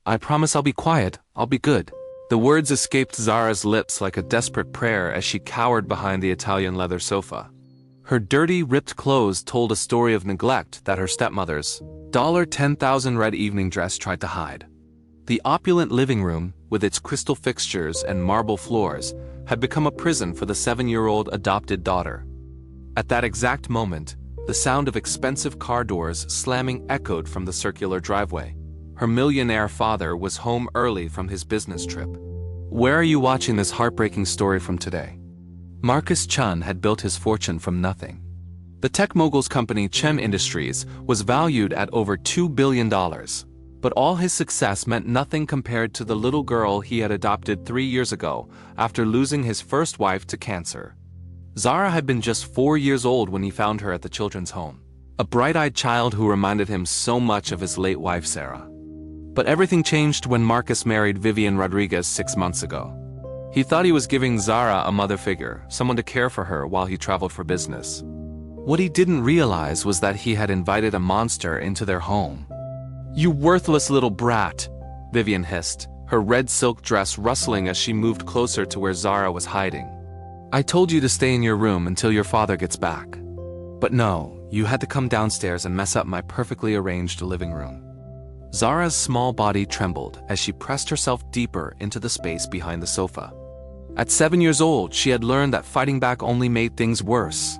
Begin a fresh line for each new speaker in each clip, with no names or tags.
I promise I'll be quiet, I'll be good. The words escaped Zara's lips like a desperate prayer as she cowered behind the Italian leather sofa. Her dirty, ripped clothes told a story of neglect that her stepmother's $10,000 red evening dress tried to hide. The opulent living room, with its crystal fixtures and marble floors, had become a prison for the 7-year-old adopted daughter. At that exact moment, the sound of expensive car doors slamming echoed from the circular driveway. Her millionaire father was home early from his business trip. Where are you watching this heartbreaking story from today? Marcus Chun had built his fortune from nothing. The tech mogul's company Chem Industries was valued at over $2 billion. But all his success meant nothing compared to the little girl he had adopted 3 years ago after losing his first wife to cancer. Zara had been just 4 years old when he found her at the children's home. A bright-eyed child who reminded him so much of his late wife Sarah. But everything changed when Marcus married Vivian Rodriguez 6 months ago. He thought he was giving Zara a mother figure, someone to care for her while he traveled for business. What he didn't realize was that he had invited a monster into their home. "You worthless little brat," Vivian hissed, her red silk dress rustling as she moved closer to where Zara was hiding. "I told you to stay in your room until your father gets back. But no, you had to come downstairs and mess up my perfectly arranged living room." Zara's small body trembled as she pressed herself deeper into the space behind the sofa. At 7 years old, she had learned that fighting back only made things worse.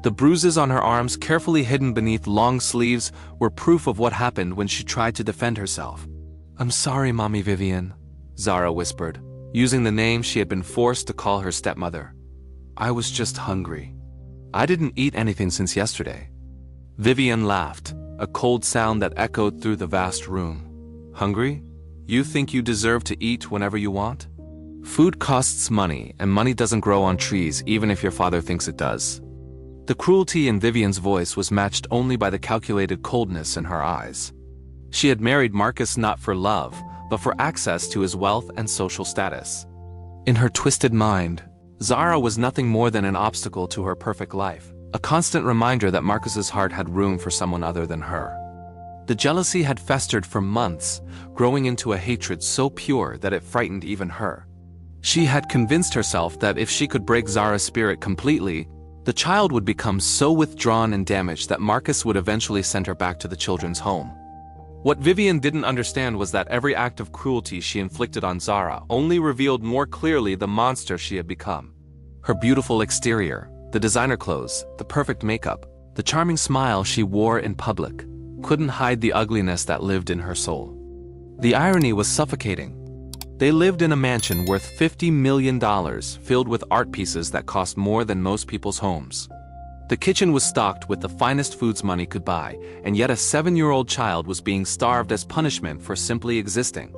The bruises on her arms, carefully hidden beneath long sleeves, were proof of what happened when she tried to defend herself. "I'm sorry, Mommy Vivian," Zara whispered, using the name she had been forced to call her stepmother. "I was just hungry. I didn't eat anything since yesterday." Vivian laughed, a cold sound that echoed through the vast room. "Hungry? You think you deserve to eat whenever you want? Food costs money, and money doesn't grow on trees even if your father thinks it does." The cruelty in Vivian's voice was matched only by the calculated coldness in her eyes. She had married Marcus not for love, but for access to his wealth and social status. In her twisted mind, Zara was nothing more than an obstacle to her perfect life, a constant reminder that Marcus's heart had room for someone other than her. The jealousy had festered for months, growing into a hatred so pure that it frightened even her. She had convinced herself that if she could break Zara's spirit completely, the child would become so withdrawn and damaged that Marcus would eventually send her back to the children's home. What Vivian didn't understand was that every act of cruelty she inflicted on Zara only revealed more clearly the monster she had become. Her beautiful exterior, the designer clothes, the perfect makeup, the charming smile she wore in public, couldn't hide the ugliness that lived in her soul. The irony was suffocating. They lived in a mansion worth $50 million, filled with art pieces that cost more than most people's homes. The kitchen was stocked with the finest foods money could buy, and yet a 7-year-old child was being starved as punishment for simply existing.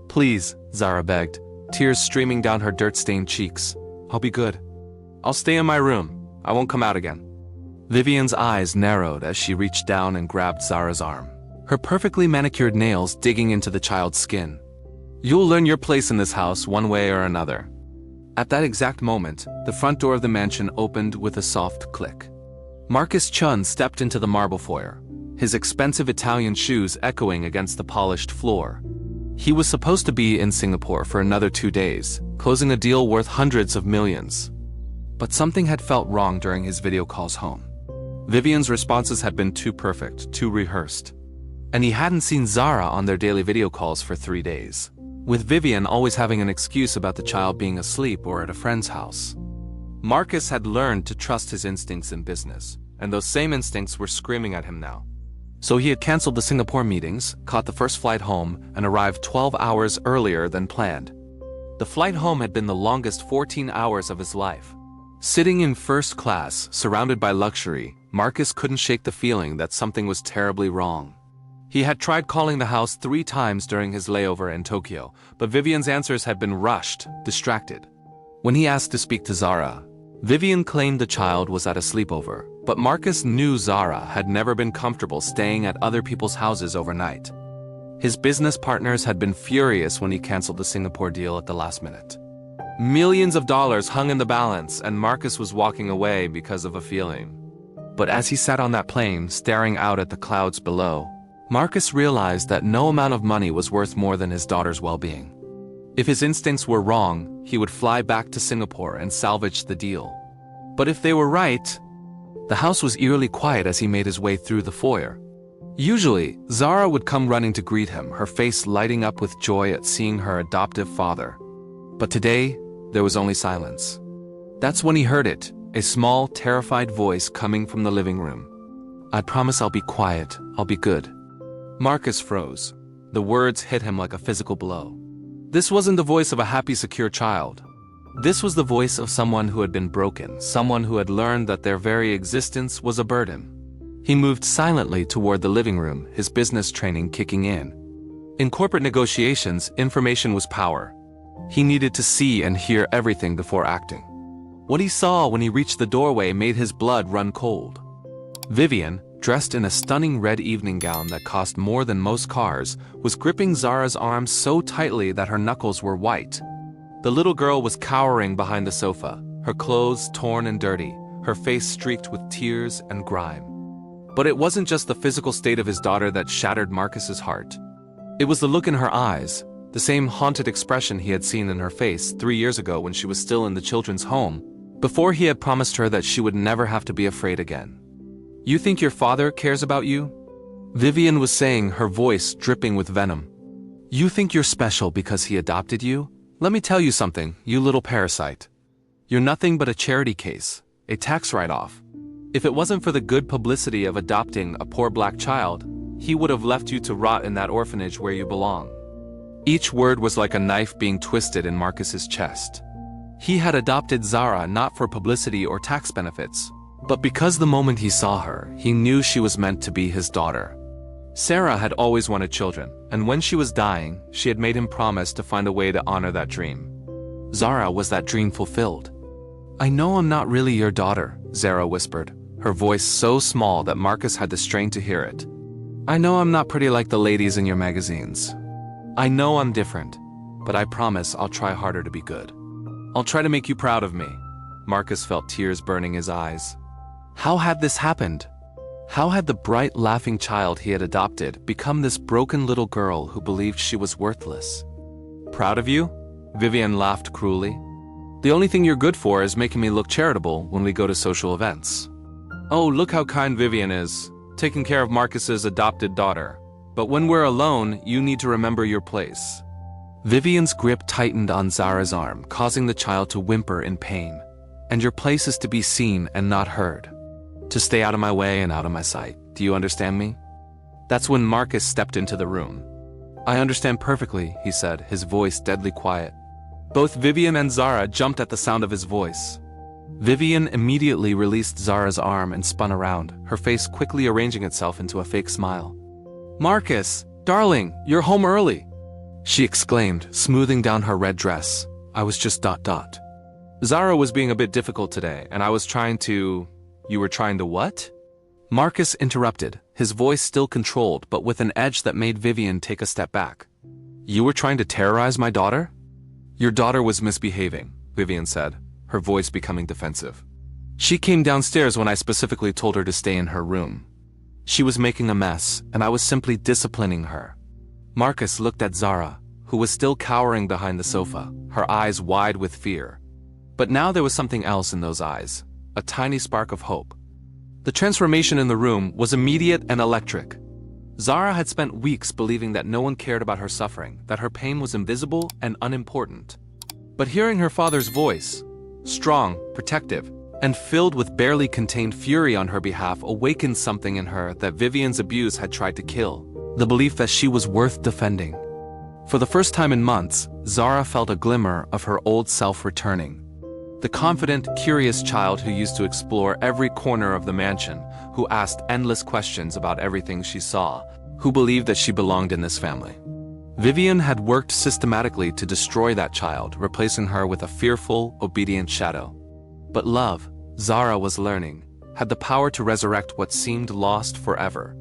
"Please," Zara begged, tears streaming down her dirt-stained cheeks. "I'll be good. I'll stay in my room. I won't come out again." Vivian's eyes narrowed as she reached down and grabbed Zara's arm, her perfectly manicured nails digging into the child's skin. "You'll learn your place in this house one way or another." At that exact moment, the front door of the mansion opened with a soft click. Marcus Chun stepped into the marble foyer, his expensive Italian shoes echoing against the polished floor. He was supposed to be in Singapore for another 2 days, closing a deal worth hundreds of millions. But something had felt wrong during his video calls home. Vivian's responses had been too perfect, too rehearsed. And he hadn't seen Zara on their daily video calls for 3 days, with Vivian always having an excuse about the child being asleep or at a friend's house. Marcus had learned to trust his instincts in business, and those same instincts were screaming at him now. So he had canceled the Singapore meetings, caught the first flight home, and arrived 12 hours earlier than planned. The flight home had been the longest 14 hours of his life. Sitting in first class, surrounded by luxury, Marcus couldn't shake the feeling that something was terribly wrong. He had tried calling the house 3 times during his layover in Tokyo, but Vivian's answers had been rushed, distracted. When he asked to speak to Zara, Vivian claimed the child was at a sleepover, but Marcus knew Zara had never been comfortable staying at other people's houses overnight. His business partners had been furious when he canceled the Singapore deal at the last minute. Millions of dollars hung in the balance, and Marcus was walking away because of a feeling. But as he sat on that plane, staring out at the clouds below, Marcus realized that no amount of money was worth more than his daughter's well-being. If his instincts were wrong, he would fly back to Singapore and salvage the deal. But if they were right... The house was eerily quiet as he made his way through the foyer. Usually, Zara would come running to greet him, her face lighting up with joy at seeing her adoptive father. But today, there was only silence. That's when he heard it, a small, terrified voice coming from the living room. "I promise I'll be quiet, I'll be good." Marcus froze. The words hit him like a physical blow. This wasn't the voice of a happy, secure child. This was the voice of someone who had been broken, someone who had learned that their very existence was a burden. He moved silently toward the living room, his business training kicking in. In corporate negotiations, information was power. He needed to see and hear everything before acting. What he saw when he reached the doorway made his blood run cold. Vivian, dressed in a stunning red evening gown that cost more than most cars, was gripping Zara's arm so tightly that her knuckles were white. The little girl was cowering behind the sofa, her clothes torn and dirty, her face streaked with tears and grime. But it wasn't just the physical state of his daughter that shattered Marcus's heart. It was the look in her eyes, the same haunted expression he had seen in her face 3 years ago when she was still in the children's home, before he had promised her that she would never have to be afraid again. "You think your father cares about you?" Vivian was saying, her voice dripping with venom. "You think you're special because he adopted you? Let me tell you something, you little parasite. You're nothing but a charity case, a tax write-off. If it wasn't for the good publicity of adopting a poor black child, he would have left you to rot in that orphanage where you belong." Each word was like a knife being twisted in Marcus's chest. He had adopted Zara not for publicity or tax benefits, but because the moment he saw her, he knew she was meant to be his daughter. Sarah had always wanted children, and when she was dying, she had made him promise to find a way to honor that dream. Zara was that dream fulfilled. "I know I'm not really your daughter," Zara whispered, her voice so small that Marcus had to strain to hear it. "I know I'm not pretty like the ladies in your magazines. I know I'm different, but I promise I'll try harder to be good. I'll try to make you proud of me." Marcus felt tears burning his eyes. How had this happened? How had the bright, laughing child he had adopted become this broken little girl who believed she was worthless? "Proud of you?" Vivian laughed cruelly. "The only thing you're good for is making me look charitable when we go to social events." "Oh, look how kind Vivian is, taking care of Marcus's adopted daughter. But when we're alone, you need to remember your place." Vivian's grip tightened on Zara's arm, causing the child to whimper in pain. "And your place is to be seen and not heard. To stay out of my way and out of my sight. Do you understand me?" That's when Marcus stepped into the room. "I understand perfectly," he said, his voice deadly quiet. Both Vivian and Zara jumped at the sound of his voice. Vivian immediately released Zara's arm and spun around, her face quickly arranging itself into a fake smile. "Marcus, darling, you're home early," she exclaimed, smoothing down her red dress. "I was just ... Zara was being a bit difficult today, and I was trying to..." "You were trying to what?" Marcus interrupted, his voice still controlled but with an edge that made Vivian take a step back. "You were trying to terrorize my daughter?" "Your daughter was misbehaving," Vivian said, her voice becoming defensive. "She came downstairs when I specifically told her to stay in her room. She was making a mess, and I was simply disciplining her." Marcus looked at Zara, who was still cowering behind the sofa, her eyes wide with fear. But now there was something else in those eyes, a tiny spark of hope. The transformation in the room was immediate and electric. Zara had spent weeks believing that no one cared about her suffering, that her pain was invisible and unimportant. But hearing her father's voice, strong, protective, and filled with barely contained fury on her behalf, awakened something in her that Vivian's abuse had tried to kill, the belief that she was worth defending. For the first time in months, Zara felt a glimmer of her old self returning. The confident, curious child who used to explore every corner of the mansion, who asked endless questions about everything she saw, who believed that she belonged in this family. Vivian had worked systematically to destroy that child, replacing her with a fearful, obedient shadow. But love, Zara was learning, had the power to resurrect what seemed lost forever.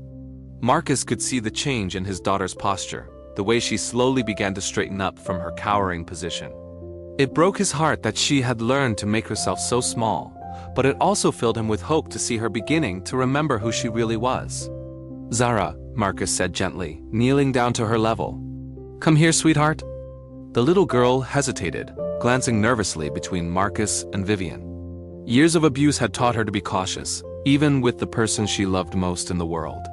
Marcus could see the change in his daughter's posture, the way she slowly began to straighten up from her cowering position. It broke his heart that she had learned to make herself so small, but it also filled him with hope to see her beginning to remember who she really was. "Zara, Marcus said gently, kneeling down to her level. Come here, sweetheart. The little girl hesitated, glancing nervously between Marcus and Vivian. Years of abuse had taught her to be cautious, even with the person she loved most in the world.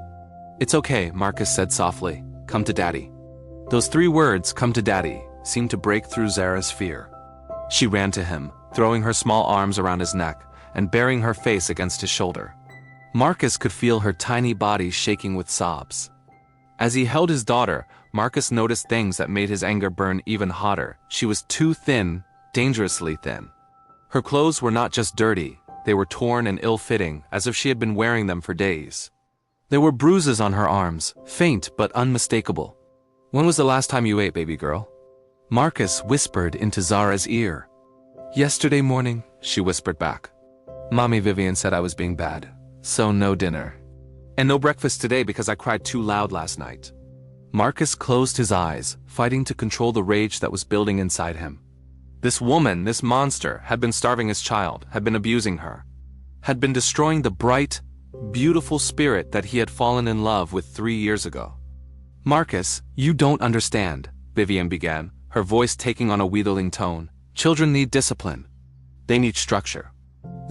It's okay, Marcus said softly. Come to daddy. Those 3 words, come to daddy, seemed to break through Zara's fear. She ran to him, throwing her small arms around his neck and burying her face against his shoulder. Marcus could feel her tiny body shaking with sobs. As he held his daughter, Marcus noticed things that made his anger burn even hotter. She was too thin, dangerously thin. Her clothes were not just dirty, they were torn and ill-fitting, as if she had been wearing them for days. There were bruises on her arms, faint but unmistakable. When was the last time you ate, baby girl? Marcus whispered into Zara's ear. Yesterday morning, she whispered back. Mommy Vivian said I was being bad, so no dinner. And no breakfast today because I cried too loud last night. Marcus closed his eyes, fighting to control the rage that was building inside him. This woman, this monster, had been starving his child, had been abusing her, had been destroying the bright, beautiful spirit that he had fallen in love with 3 years ago. Marcus, you don't understand, Vivian began, her voice taking on a wheedling tone. Children need discipline. They need structure.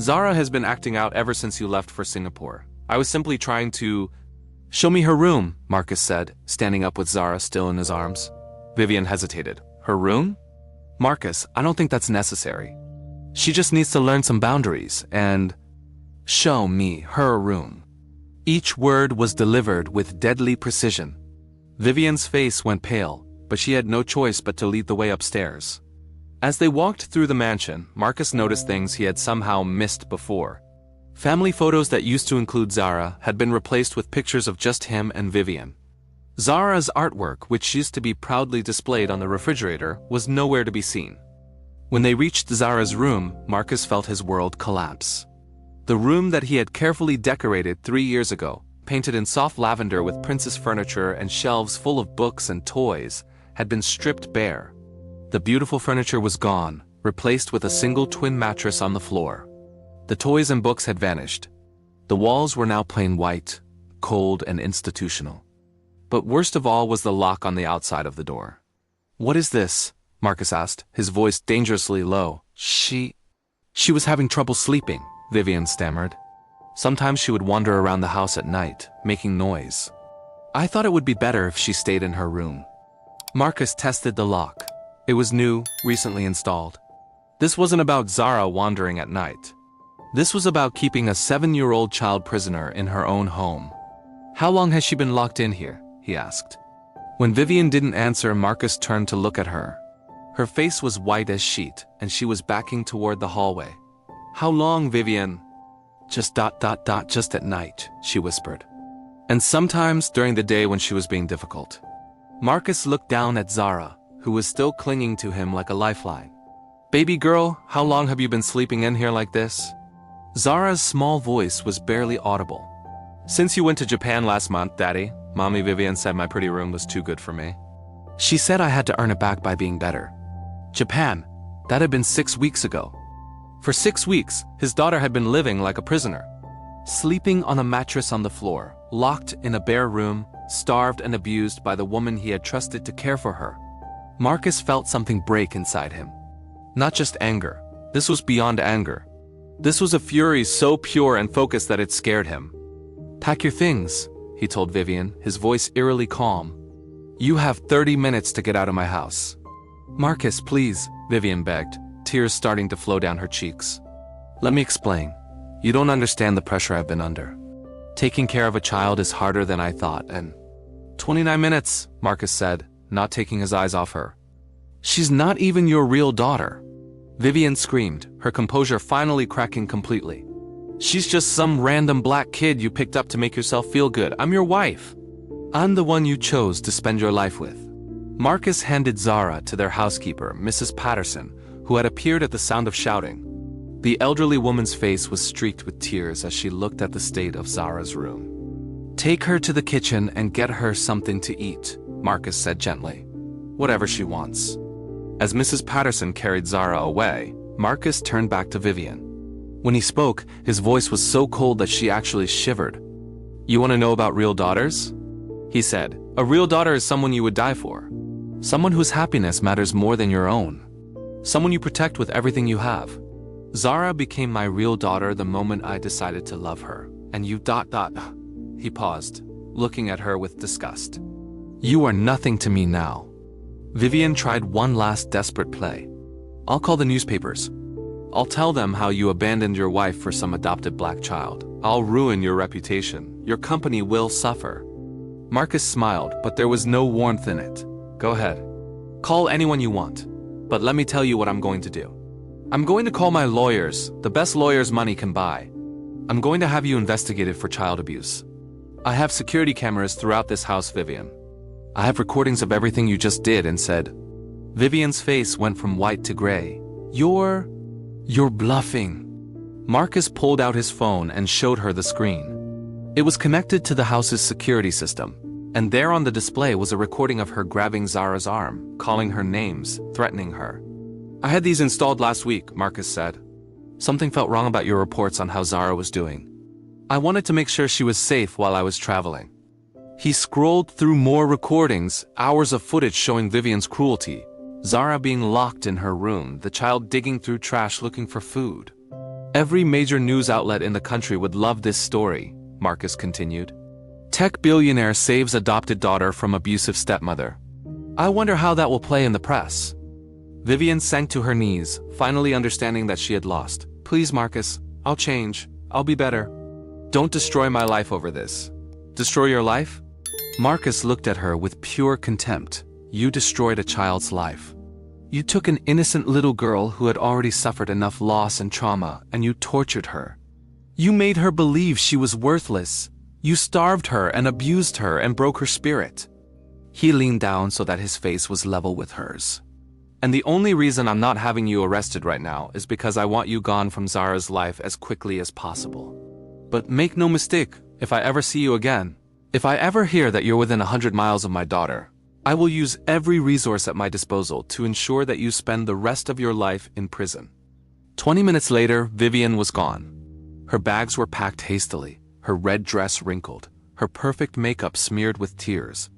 Zara has been acting out ever since you left for Singapore. I was simply trying to... Show me her room, Marcus said, standing up with Zara still in his arms. Vivian hesitated. Her room? Marcus, I don't think that's necessary. She just needs to learn some boundaries and... Show me her room. Each word was delivered with deadly precision. Vivian's face went pale, but she had no choice but to lead the way upstairs. As they walked through the mansion, Marcus noticed things he had somehow missed before. Family photos that used to include Zara had been replaced with pictures of just him and Vivian. Zara's artwork, which used to be proudly displayed on the refrigerator, was nowhere to be seen. When they reached Zara's room, Marcus felt his world collapse. The room that he had carefully decorated 3 years ago, painted in soft lavender with princess furniture and shelves full of books and toys, had been stripped bare. The beautiful furniture was gone, replaced with a single twin mattress on the floor. The toys and books had vanished. The walls were now plain white, cold and institutional. But worst of all was the lock on the outside of the door. What is this? Marcus asked, his voice dangerously low. She was having trouble sleeping, Vivian stammered. Sometimes she would wander around the house at night, making noise. I thought it would be better if she stayed in her room. Marcus tested the lock. It was new, recently installed. This wasn't about Zara wandering at night. This was about keeping a 7-year-old child prisoner in her own home. How long has she been locked in here? He asked. When Vivian didn't answer, Marcus turned to look at her. Her face was white as sheet, and she was backing toward the hallway. How long, Vivian? Just ... just at night, she whispered. And sometimes during the day when she was being difficult. Marcus looked down at Zara, who was still clinging to him like a lifeline. Baby girl, how long have you been sleeping in here like this? Zara's small voice was barely audible. Since you went to Japan last month, Daddy, Mommy Vivian said my pretty room was too good for me. She said I had to earn it back by being better. Japan, that had been 6 weeks ago. For 6 weeks, his daughter had been living like a prisoner. Sleeping on a mattress on the floor, locked in a bare room, starved and abused by the woman he had trusted to care for her. Marcus felt something break inside him. Not just anger. This was beyond anger. This was a fury so pure and focused that it scared him. Pack your things, he told Vivian, his voice eerily calm. You have 30 minutes to get out of my house. Marcus, please, Vivian begged, tears starting to flow down her cheeks. Let me explain. You don't understand the pressure I've been under. Taking care of a child is harder than I thought, and... 29 minutes, Marcus said, not taking his eyes off her. She's not even your real daughter. Vivian screamed, her composure finally cracking completely. She's just some random black kid you picked up to make yourself feel good. I'm your wife. I'm the one you chose to spend your life with. Marcus handed Zara to their housekeeper, Mrs. Patterson, who had appeared at the sound of shouting. The elderly woman's face was streaked with tears as she looked at the state of Zara's room. Take her to the kitchen and get her something to eat, Marcus said gently. Whatever she wants. As Mrs. Patterson carried Zara away, Marcus turned back to Vivian. When he spoke, his voice was so cold that she actually shivered. You want to know about real daughters? He said, "A real daughter is someone you would die for. Someone whose happiness matters more than your own. Someone you protect with everything you have. Zara became my real daughter the moment I decided to love her. And you ... He paused, looking at her with disgust. You are nothing to me now." Vivian tried one last desperate play. "I'll call the newspapers. I'll tell them how you abandoned your wife for some adopted black child. I'll ruin your reputation. Your company will suffer." Marcus smiled, but there was no warmth in it. "Go ahead. Call anyone you want. But let me tell you what I'm going to do. I'm going to call my lawyers, the best lawyers money can buy. I'm going to have you investigated for child abuse. I have security cameras throughout this house, Vivian. I have recordings of everything you just did and said." Vivian's face went from white to gray. You're bluffing." Marcus pulled out his phone and showed her the screen. It was connected to the house's security system, and there on the display was a recording of her grabbing Zara's arm, calling her names, threatening her. "I had these installed last week," Marcus said. "Something felt wrong about your reports on how Zara was doing. I wanted to make sure she was safe while I was traveling." He scrolled through more recordings, hours of footage showing Vivian's cruelty. Zara being locked in her room, the child digging through trash looking for food. "Every major news outlet in the country would love this story," Marcus continued. "Tech billionaire saves adopted daughter from abusive stepmother. I wonder how that will play in the press." Vivian sank to her knees, finally understanding that she had lost. "Please, Marcus, I'll change. I'll be better. Don't destroy my life over this." "Destroy your life?" Marcus looked at her with pure contempt. "You destroyed a child's life. You took an innocent little girl who had already suffered enough loss and trauma, and you tortured her. You made her believe she was worthless. You starved her and abused her and broke her spirit." He leaned down so that his face was level with hers. "And the only reason I'm not having you arrested right now is because I want you gone from Zara's life as quickly as possible. But make no mistake, if I ever see you again, if I ever hear that you're within 100 miles of my daughter, I will use every resource at my disposal to ensure that you spend the rest of your life in prison." 20 minutes later, Vivian was gone. Her bags were packed hastily, her red dress wrinkled, her perfect makeup smeared with tears.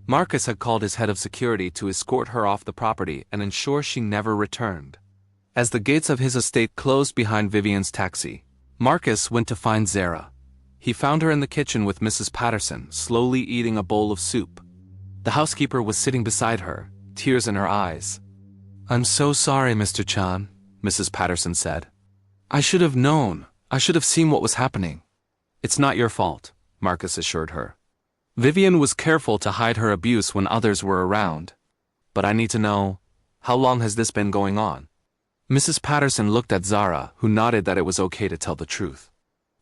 Marcus had called his head of security to escort her off the property and ensure she never returned. As the gates of his estate closed behind Vivian's taxi, Marcus went to find Zara. He found her in the kitchen with Mrs. Patterson, slowly eating a bowl of soup. The housekeeper was sitting beside her, tears in her eyes. "I'm so sorry, Mr. Chan," Mrs. Patterson said. "I should have known. I should have seen what was happening." "It's not your fault," Marcus assured her. "Vivian was careful to hide her abuse when others were around. But I need to know, how long has this been going on?" Mrs. Patterson looked at Zara, who nodded that it was okay to tell the truth.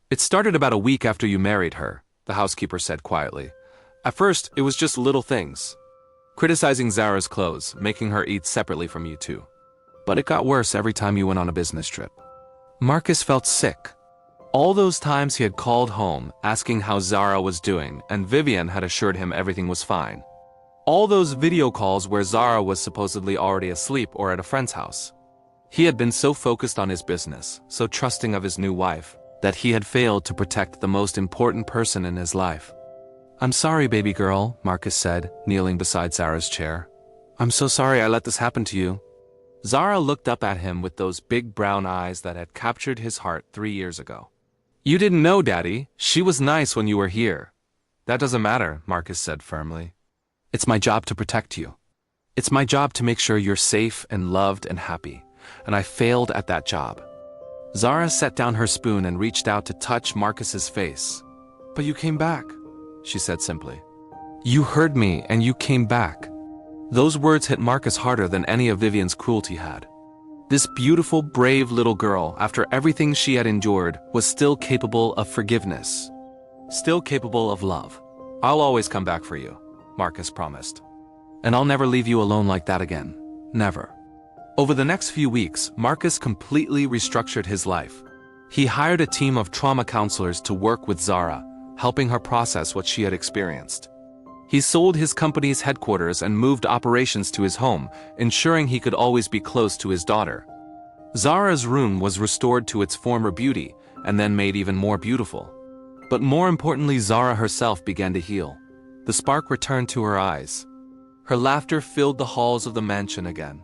"It started about a week after you married her," the housekeeper said quietly. "At first, it was just little things. Criticizing Zara's clothes, making her eat separately from you two. But it got worse every time you went on a business trip." Marcus felt sick. All those times he had called home, asking how Zara was doing, and Vivian had assured him everything was fine. All those video calls where Zara was supposedly already asleep or at a friend's house. He had been so focused on his business, so trusting of his new wife, that he had failed to protect the most important person in his life. "I'm sorry, baby girl," Marcus said, kneeling beside Zara's chair. "I'm so sorry I let this happen to you." Zara looked up at him with those big brown eyes that had captured his heart 3 years ago. "You didn't know, Daddy. She was nice when you were here." "That doesn't matter," Marcus said firmly. "It's my job to protect you. It's my job to make sure you're safe and loved and happy, and I failed at that job." Zara set down her spoon and reached out to touch Marcus's face. "But you came back," she said simply. "You heard me and you came back." Those words hit Marcus harder than any of Vivian's cruelty had. This beautiful, brave little girl, after everything she had endured, was still capable of forgiveness. Still capable of love. "I'll always come back for you," Marcus promised. "And I'll never leave you alone like that again. Never." Over the next few weeks, Marcus completely restructured his life. He hired a team of trauma counselors to work with Zara, helping her process what she had experienced. He sold his company's headquarters and moved operations to his home, ensuring he could always be close to his daughter. Zara's room was restored to its former beauty, and then made even more beautiful. But more importantly, Zara herself began to heal. The spark returned to her eyes. Her laughter filled the halls of the mansion again.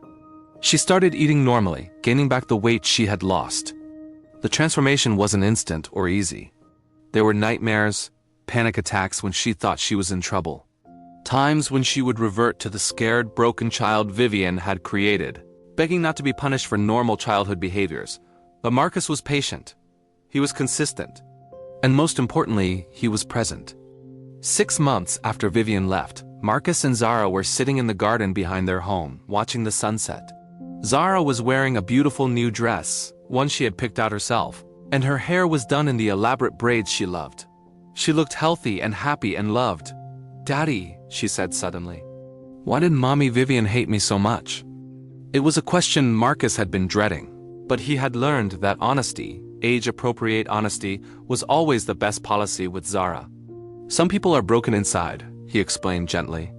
She started eating normally, gaining back the weight she had lost. The transformation wasn't instant or easy. There were nightmares, panic attacks when she thought she was in trouble. Times when she would revert to the scared, broken child Vivian had created, begging not to be punished for normal childhood behaviors. But Marcus was patient. He was consistent. And most importantly, he was present. 6 months after Vivian left, Marcus and Zara were sitting in the garden behind their home, watching the sunset. Zara was wearing a beautiful new dress, one she had picked out herself, and her hair was done in the elaborate braids she loved. She looked healthy and happy and loved. "Daddy," she said suddenly, "why did Mommy Vivian hate me so much?" It was a question Marcus had been dreading, but he had learned that honesty, age-appropriate honesty, was always the best policy with Zara. "Some people are broken inside," he explained gently.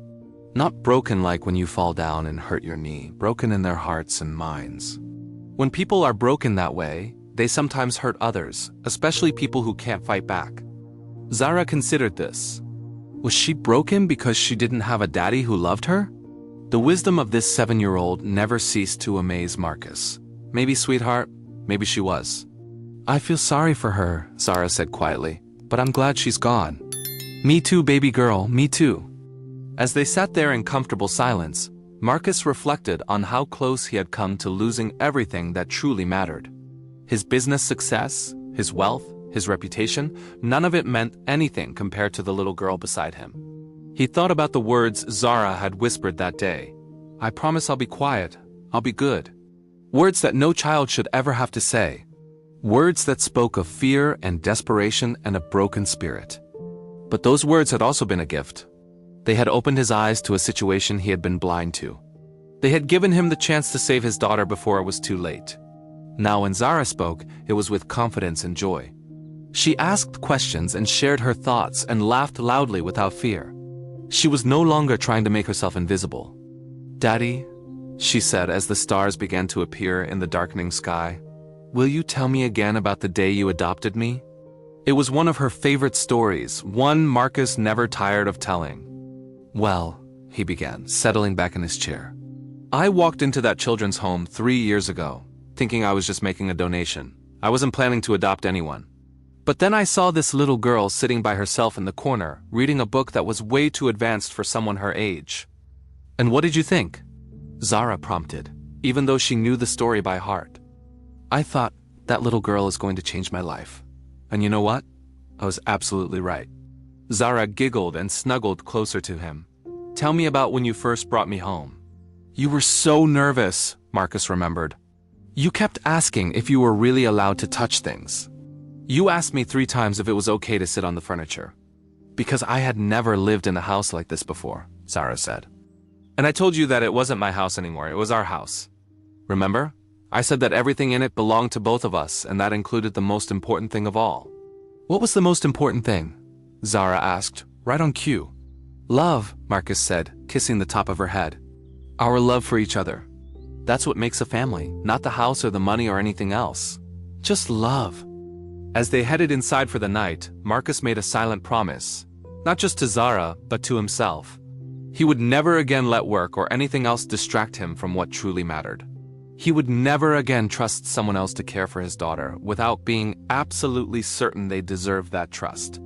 "Not broken like when you fall down and hurt your knee, broken in their hearts and minds. When people are broken that way, they sometimes hurt others, especially people who can't fight back." Zara considered this. Was she broken because she didn't have a daddy who loved her? The wisdom of this 7-year-old never ceased to amaze Marcus. "Maybe, sweetheart, maybe she was." "I feel sorry for her," Zara said quietly, "but I'm glad she's gone." "Me too, baby girl, me too." As they sat there in comfortable silence, Marcus reflected on how close he had come to losing everything that truly mattered. His business success, his wealth, his reputation, none of it meant anything compared to the little girl beside him. He thought about the words Zara had whispered that day. "I promise I'll be quiet, I'll be good." Words that no child should ever have to say. Words that spoke of fear and desperation and a broken spirit. But those words had also been a gift. They had opened his eyes to a situation he had been blind to. They had given him the chance to save his daughter before it was too late. Now when Zara spoke, it was with confidence and joy. She asked questions and shared her thoughts and laughed loudly without fear. She was no longer trying to make herself invisible. "Daddy," she said as the stars began to appear in the darkening sky, "will you tell me again about the day you adopted me?" It was one of her favorite stories, one Marcus never tired of telling. "Well," he began, settling back in his chair, "I walked into that children's home 3 years ago, thinking I was just making a donation. I wasn't planning to adopt anyone. But then I saw this little girl sitting by herself in the corner, reading a book that was way too advanced for someone her age." "And what did you think?" Zara prompted, even though she knew the story by heart. "I thought, that little girl is going to change my life. And you know what? I was absolutely right." Zara giggled and snuggled closer to him. "Tell me about when you first brought me home." "You were so nervous," Marcus remembered. "You kept asking if you were really allowed to touch things. You asked me 3 times if it was okay to sit on the furniture. Because I had never lived in a house like this before," Zara said. "And I told you that it wasn't my house anymore, it was our house. Remember? I said that everything in it belonged to both of us, and that included the most important thing of all." "What was the most important thing?" Zara asked, right on cue. "Love," Marcus said, kissing the top of her head. "Our love for each other. That's what makes a family, not the house or the money or anything else. Just love." As they headed inside for the night, Marcus made a silent promise, not just to Zara, but to himself. He would never again let work or anything else distract him from what truly mattered. He would never again trust someone else to care for his daughter without being absolutely certain they deserved that trust.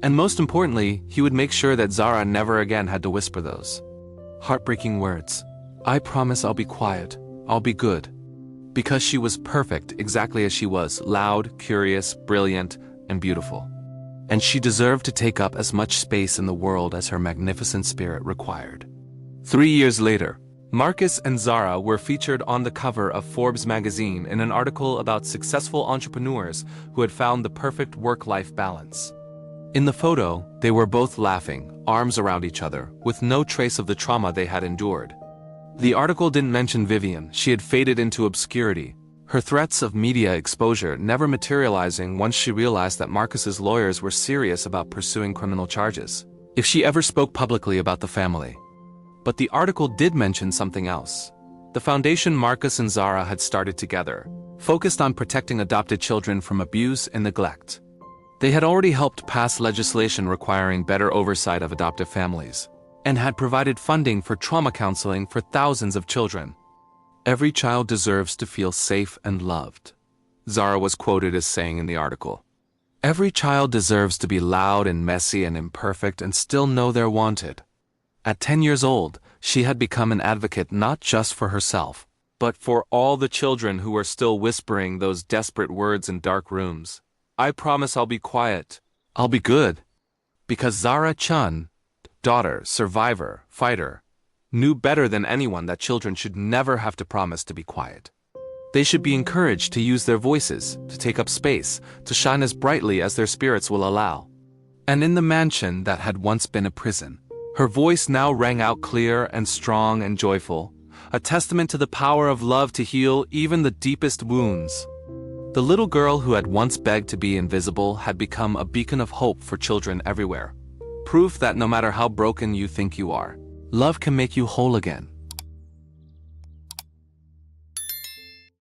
And most importantly, he would make sure that Zara never again had to whisper those heartbreaking words. "I promise I'll be quiet, I'll be good." Because she was perfect exactly as she was, loud, curious, brilliant, and beautiful. And she deserved to take up as much space in the world as her magnificent spirit required. 3 years later, Marcus and Zara were featured on the cover of Forbes magazine in an article about successful entrepreneurs who had found the perfect work-life balance. In the photo, they were both laughing, arms around each other, with no trace of the trauma they had endured. The article didn't mention Vivian. She had faded into obscurity, her threats of media exposure never materializing once she realized that Marcus's lawyers were serious about pursuing criminal charges if she ever spoke publicly about the family. But the article did mention something else. The foundation Marcus and Zara had started together, focused on protecting adopted children from abuse and neglect. They had already helped pass legislation requiring better oversight of adoptive families, and had provided funding for trauma counseling for thousands of children. Every child deserves to feel safe and loved, Zara was quoted as saying in the article. Every child deserves to be loud and messy and imperfect and still know they're wanted. At 10 years old, she had become an advocate not just for herself, but for all the children who were still whispering those desperate words in dark rooms. I promise I'll be quiet. I'll be good. Because Zara Chun, daughter, survivor, fighter, knew better than anyone that children should never have to promise to be quiet. They should be encouraged to use their voices, to take up space, to shine as brightly as their spirits will allow. And in the mansion that had once been a prison, her voice now rang out clear and strong and joyful, a testament to the power of love to heal even the deepest wounds. The little girl who had once begged to be invisible had become a beacon of hope for children everywhere. Proof that no matter how broken you think you are, love can make you whole again.